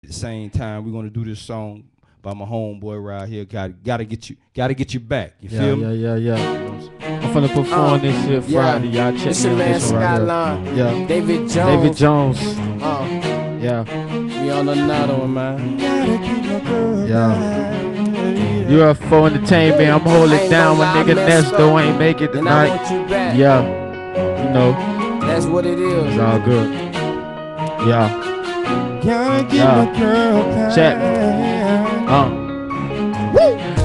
the same time, we're gonna do this song by my homeboy right here. Gotta get you back. You feel me? Yeah. I'm finna perform this shit Friday. Y'all check This me your on man this one right Skyline. here. Yeah. David Jones. David Jones. Yeah. We on another one, man. Yeah. UFO Entertainment. I'm holding it down when nigga Nesto ain't make it And I tonight. want you back. Yeah. You know. That's what it is. It's all good. Yeah. Gotta get Yeah. my girl back. Check.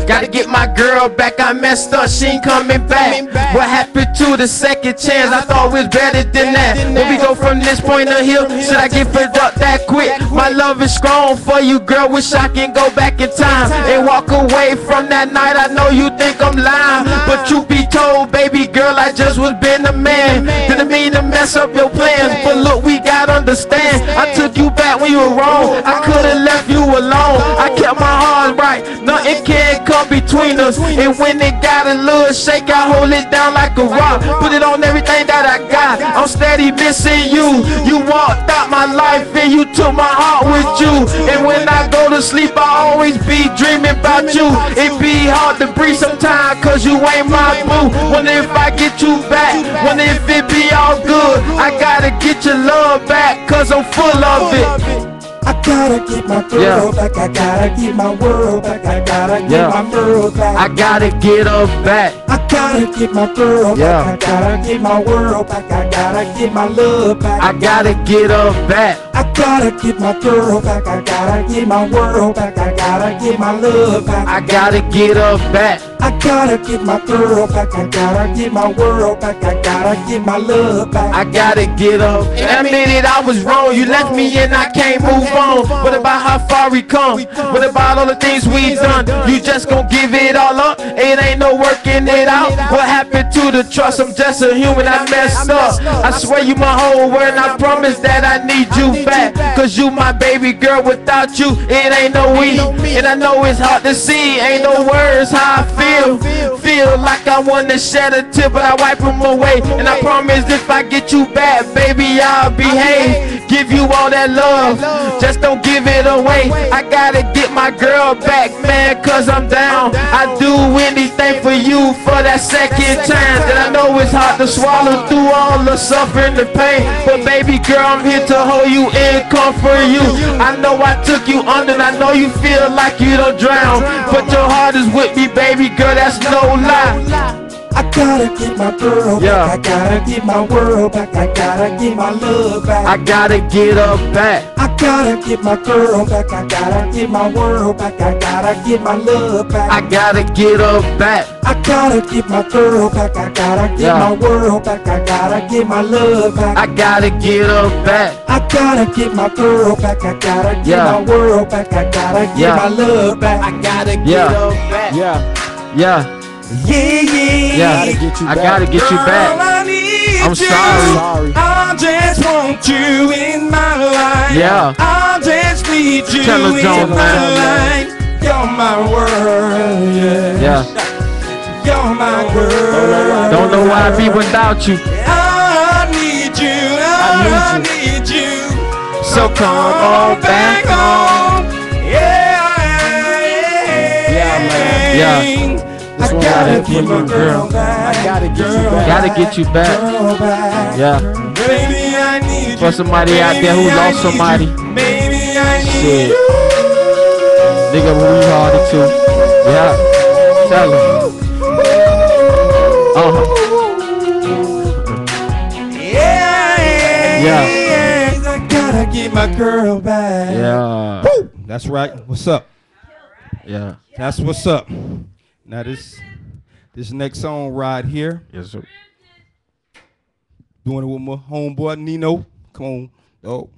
Gotta get my girl back, I messed up, she ain't coming back. What happened to the second chance? I thought we was better than that. When we go from this point of here, should I get fed up that quick? My love is strong for you, girl, wish I can go back in time and walk away from that night. I know you think I'm lying, but truth be told, baby girl, I just was being a man. Didn't mean to mess up your plans, but look, we gotta understand. I took you back when you were wrong, I could've left you alone. I kept my heart right, nothing can come between us. And when it got a little shake, I hold it down like a rock. Put it on everything that I got. I'm steady missing you. You walked out my life and you took my heart with you. And when I go to sleep, I always be dreaming about you. It be hard to breathe sometimes, cause you ain't my boo. Wonder if I get you back, wonder if it be all good. I gotta get your love back, cause I'm full of it. I gotta get my girl back, I gotta get my world back, I gotta get my girl back. I gotta get her back. I gotta get my girl back, I gotta get my world back, I gotta get my love back. I gotta get her back. I gotta get my girl back, I gotta get my world back, I gotta get my love back. I gotta get her back. I gotta get my girl back, I gotta get my world back, I gotta get my love back. I gotta get up. Admitted I was wrong. You left me and I can't move on. What about how far we come? What about all the things we done? You just gon' give it all up? It ain't no working it out. What happened to the trust? I'm just a human, I messed up. I swear you my whole world, and I promise that I need you back. Cause you my baby girl, without you, it ain't no we. And I know it's hard to see, ain't no words how I feel. Feel like I wanna shed a tear, but I wipe them away. And I promise if I get you back, baby, I'll behave. Give you all that love, just don't give it away. I gotta get my girl back, man, cause I'm down. I do anything for you for that second time. That I know it's hard to swallow through all the suffering, the pain. But baby girl, I'm here to hold you and comfort you. I know I took you under, and I know you feel like you don't drown. But your heart is with me, baby girl, that's no lie. I gotta get my girl back, I gotta get my world back, I gotta get my love back. I gotta get her back. I gotta get my girl back, I gotta get my world back, I gotta get my love back. I gotta get her back. I gotta get my girl back, I gotta get my world back, I gotta get my love back. I gotta get her back. I gotta get my girl back, I gotta get my world back, I gotta get my love back. I gotta get her back. Yeah. Yeah. I gotta get you back. I'm sorry. I just want you in my life. Yeah. I just need you Tell her, Jones, in my life. You're my world. Yeah. You're my girl. Don't know why I be without you. I need you. I need you. So come on back home. Yeah. I gotta get my girl back. I gotta get you back. Gotta get you back. Yeah. Baby, I need you. For somebody out there who lost somebody. Baby, I need Shit. you. Nigga, we harder too. Yeah. Tell him. Yeah. I gotta get my girl back. Yeah. Woo! That's right. What's up? Yeah. That's what's up. Now this next song right here, Yes, sir. doing it with my homeboy Nino. Come on, oh.